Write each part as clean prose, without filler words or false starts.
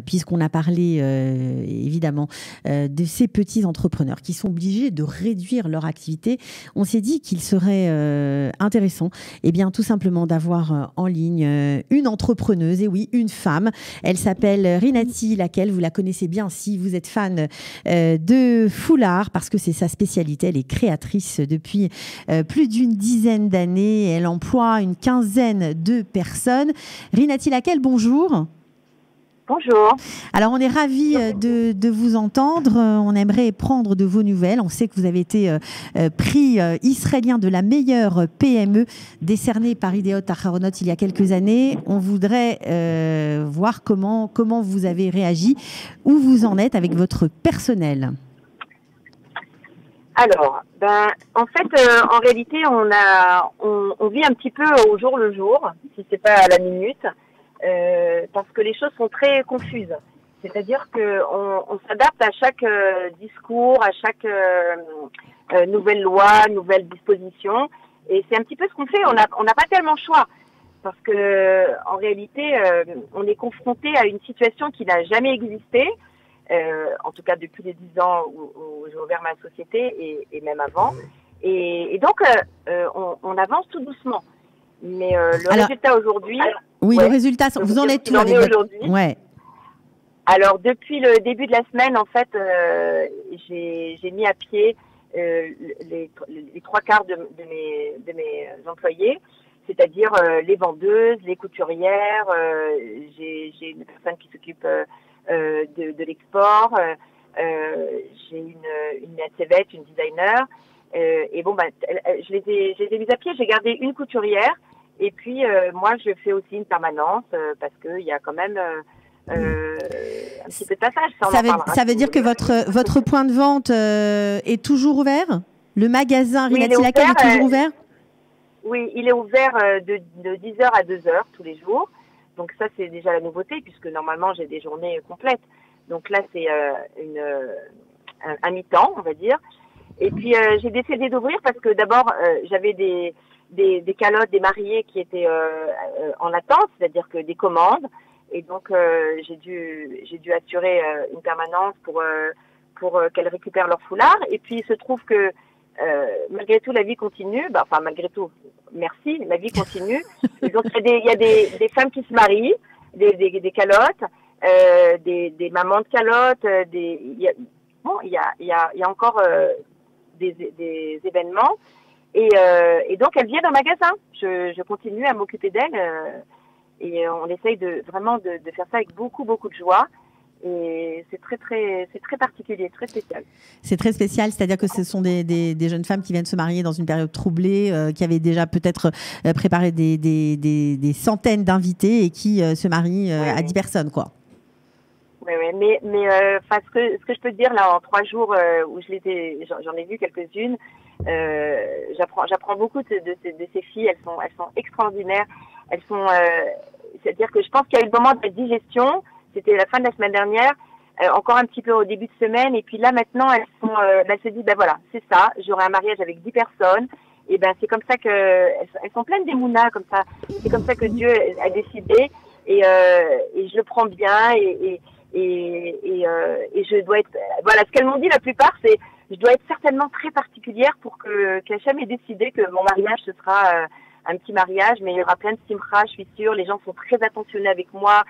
puisqu'on a parlé évidemment de ces petits entrepreneurs qui sont obligés de réduire leur activité, on s'est dit qu'il serait intéressant tout simplement d'avoir en ligne une entrepreneuse, et oui, une femme. Elle s'appelle Rinati, laquelle vous la connaissez bien si vous êtes fan de foulard, parce que c'est sa spécialité. Elle est créatrice depuis plus d'une dizaine d'années. Elle emploie une quinzaine de personnes. Rinati, laquelle, bonjour. Bonjour. Alors, on est ravis de vous entendre. On aimerait prendre de vos nouvelles. On sait que vous avez été prix israélien de la meilleure PME décerné par Ideot Aharonot il y a quelques années. On voudrait voir comment vous avez réagi, où vous en êtes avec votre personnel. Alors, en fait, en réalité, on vit un petit peu au jour le jour, si c'est pas à la minute. Parce que les choses sont très confuses. C'est-à-dire qu'on s'adapte à chaque discours, à chaque nouvelle loi, nouvelle disposition. Et c'est un petit peu ce qu'on fait. On n'a pas tellement le choix. Parce que en réalité, on est confronté à une situation qui n'a jamais existé. En tout cas, depuis les 10 ans où j'ai ouvert ma société et même avant. Et donc, on avance tout doucement. Mais résultat aujourd'hui... Oui, le résultat, vous en êtes où avec aujourd'hui? Ouais. Alors, depuis le début de la semaine, en fait, j'ai mis à pied les trois quarts de mes employés, c'est-à-dire les vendeuses, les couturières, j'ai une personne qui s'occupe de l'export, j'ai une ACVET, une designer, et bon, je les ai mis à pied, j'ai gardé une couturière. Et puis, moi, je fais aussi une permanence parce qu'il y a quand même un petit peu de passage. Ça veut dire que votre point de vente est toujours ouvert? Le magasin Rinati Laquelle est toujours ouvert? Oui, il est ouvert de 10h à 2h tous les jours. Donc ça, c'est déjà la nouveauté puisque normalement, j'ai des journées complètes. Donc là, c'est un mi-temps, on va dire. Et puis, j'ai décidé d'ouvrir parce que d'abord, j'avais des calottes, des mariés qui étaient en attente, c'est-à-dire que des commandes. Et donc, j'ai dû assurer une permanence pour qu'elles récupèrent leur foulard. Et puis, il se trouve que malgré tout, la vie continue. Enfin, malgré tout, merci, la vie continue. Et donc, il y a des femmes qui se marient, des calottes, des mamans de calottes. Il y a encore des événements. Et donc, elle vient dans le magasin. Je continue à m'occuper d'elle et on essaye vraiment de faire ça avec beaucoup, beaucoup de joie. Et c'est très particulier, très spécial. C'est très spécial, c'est-à-dire que ce sont des jeunes femmes qui viennent se marier dans une période troublée, qui avaient déjà peut-être préparé des centaines d'invités et qui se marient à 10 personnes, quoi. Oui, mais ce que je peux te dire là en 3 jours où j'en ai vu quelques-unes, j'apprends beaucoup de ces filles. Elles sont extraordinaires. Elles sont, c'est-à-dire que je pense qu'il y a eu le moment de la digestion. C'était la fin de la semaine dernière, encore un petit peu au début de semaine. Et puis là maintenant, elles se disent voilà, c'est ça. J'aurai un mariage avec 10 personnes. Et c'est comme ça que elles sont pleines d'émouna, comme ça. C'est comme ça que Dieu a décidé. Et je le prends bien et je dois être, voilà, ce qu'elles m'ont dit la plupart, c'est je dois être certainement très particulière pour qu'Hachem ait décidé que mon mariage ce sera un petit mariage, mais il y aura plein de simcha, je suis sûre. Les gens sont très attentionnés avec moi.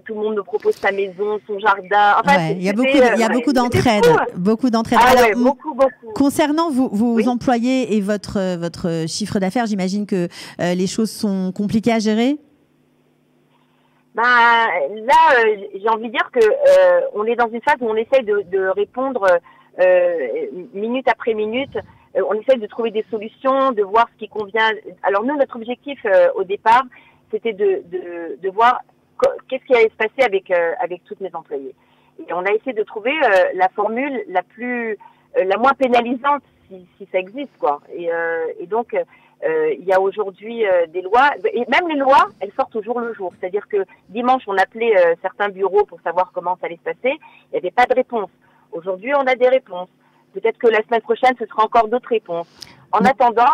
Tout le monde me propose sa maison, son jardin. Enfin, il y a beaucoup d'entraide, beaucoup d'entraide. Ah, alors, beaucoup. Concernant vos employés et votre chiffre d'affaires, j'imagine que les choses sont compliquées à gérer. Là, j'ai envie de dire que on est dans une phase où on essaye de répondre minute après minute. On essaye de trouver des solutions, de voir ce qui convient. Alors nous, notre objectif au départ, c'était de voir qu'est-ce qui allait se passer avec toutes mes employées. Et on a essayé de trouver la formule la moins pénalisante, si ça existe, quoi. Et donc il y a aujourd'hui des lois, et même les lois, elles sortent au jour le jour. C'est-à-dire que dimanche, on appelait certains bureaux pour savoir comment ça allait se passer. Il n'y avait pas de réponse. Aujourd'hui, on a des réponses. Peut-être que la semaine prochaine, ce sera encore d'autres réponses. En attendant,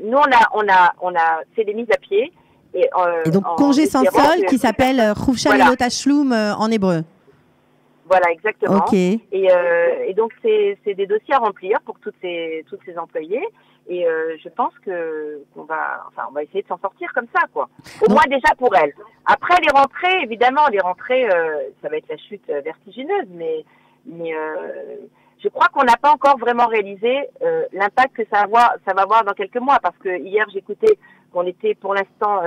nous, on a fait des mises à pied Et donc, congé sans solde qui s'appelle Chufsha Lelo Tashlum en hébreu. Voilà, exactement. Ok. Et donc, c'est des dossiers à remplir pour toutes ces employés. Et je pense qu'on va essayer de s'en sortir comme ça, quoi. Au moins déjà pour elles. Après, les rentrées, évidemment, ça va être la chute vertigineuse, mais je crois qu'on n'a pas encore vraiment réalisé l'impact que ça va avoir dans quelques mois. Parce que hier, j'écoutais qu'on était pour l'instant,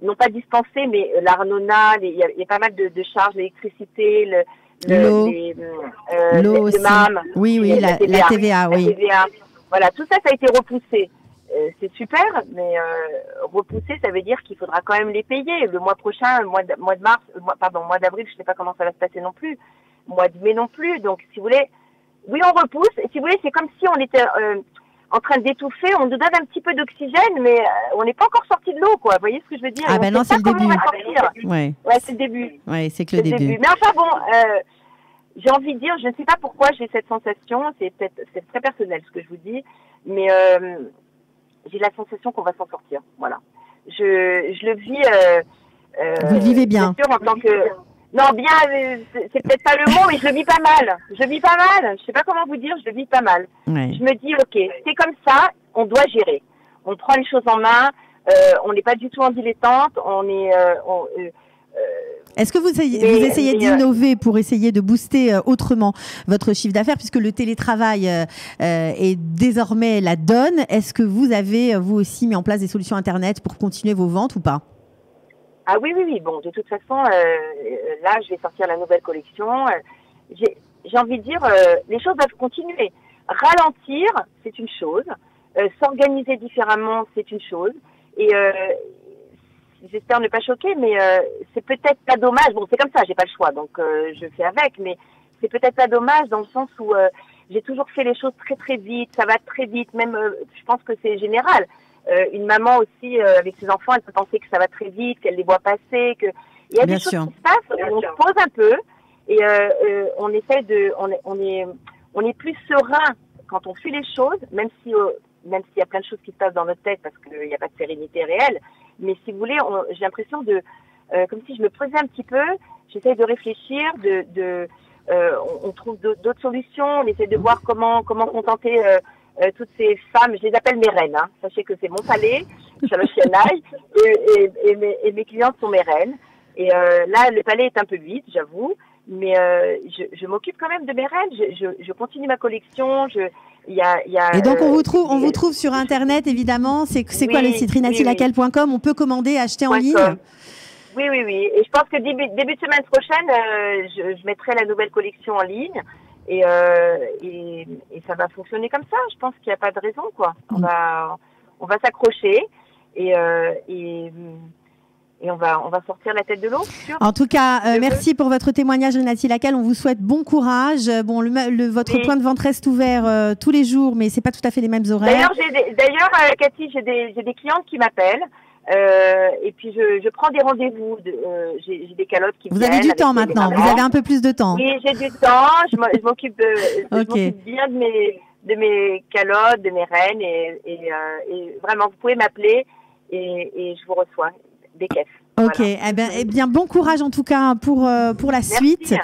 non pas dispensé, mais l'Arnona, il y a pas mal de charges, l'électricité, l'eau aussi. MAM, oui, la TVA, oui. La TVA. Voilà, tout ça a été repoussé. C'est super, mais repousser, ça veut dire qu'il faudra quand même les payer. Le mois prochain, mois d'avril, je sais pas comment ça va se passer non plus. Mois de mai non plus. Donc, si vous voulez, oui, on repousse. Et si vous voulez, c'est comme si on était en train d'étouffer. On nous donne un petit peu d'oxygène, mais on n'est pas encore sorti de l'eau, quoi. Vous voyez ce que je veux dire? Ah ben non, c'est le début. Ouais, c'est le début. Ouais, c'est que le début. Mais enfin bon, j'ai envie de dire, je ne sais pas pourquoi j'ai cette sensation. C'est très personnel ce que je vous dis, mais j'ai la sensation qu'on va s'en sortir. Voilà. Je le vis. Vous le vivez bien. Bien sûr, en tant que. Non, bien, c'est peut-être pas le mot, mais je le vis pas mal. Je sais pas comment vous dire, je le vis pas mal. Ouais. Je me dis, ok, c'est comme ça, on doit gérer. On prend les choses en main, on n'est pas du tout en dilettante, Est-ce que vous essayez d'innover pour essayer de booster autrement votre chiffre d'affaires, puisque le télétravail est désormais la donne? Est-ce que vous avez, vous aussi, mis en place des solutions Internet pour continuer vos ventes ou pas? Ah oui. Bon, de toute façon, là, je vais sortir la nouvelle collection. J'ai envie de dire, les choses doivent continuer. Ralentir, c'est une chose. S'organiser différemment, c'est une chose. Et j'espère ne pas choquer, mais c'est peut-être pas dommage. Bon, c'est comme ça, j'ai pas le choix, donc je fais avec. Mais c'est peut-être pas dommage dans le sens où j'ai toujours fait les choses très très vite. Ça va très vite. Même, je pense que c'est général. Une maman aussi avec ses enfants, elle peut penser que ça va très vite, qu'elle les voit passer, que il y a des choses qui se passent. On se pose un peu et on essaie on est plus serein quand on fait les choses, même s'il y a plein de choses qui se passent dans notre tête parce qu'il n'y a pas de sérénité réelle. Mais si vous voulez, j'ai l'impression comme si je me posais un petit peu, j'essaie de réfléchir, on trouve d'autres solutions, on essaie de voir comment contenter toutes ces femmes, je les appelle mes reines. Hein. Sachez que c'est mon palais, Shalosh Yanai, et mes clientes sont mes reines. Et là, le palais est un peu vide, j'avoue, mais je m'occupe quand même de mes reines. Je continue ma collection. Et donc on vous trouve sur Internet évidemment. C'est quoi le site rinatilakel.com? On peut commander, acheter en ligne. Oui. Et je pense que début de semaine prochaine, je mettrai la nouvelle collection en ligne. Et ça va fonctionner comme ça. Je pense qu'il n'y a pas de raison, quoi. On va s'accrocher et on va sortir la tête de l'eau. En tout cas, merci pour votre témoignage, Rinati Lakel. On vous souhaite bon courage. Bon, votre point de vente reste ouvert tous les jours, mais c'est pas tout à fait les mêmes horaires. D'ailleurs, Cathy, j'ai des clientes qui m'appellent. Et puis je prends des rendez-vous. J'ai des calottes qui viennent. Vous avez du temps maintenant. Vous avez un peu plus de temps. Oui, j'ai du temps. Je m'occupe bien de mes calottes, de mes reines, et vraiment, vous pouvez m'appeler et je vous reçois des caisses. Ok. Voilà. Eh bien, bon courage en tout cas pour la suite.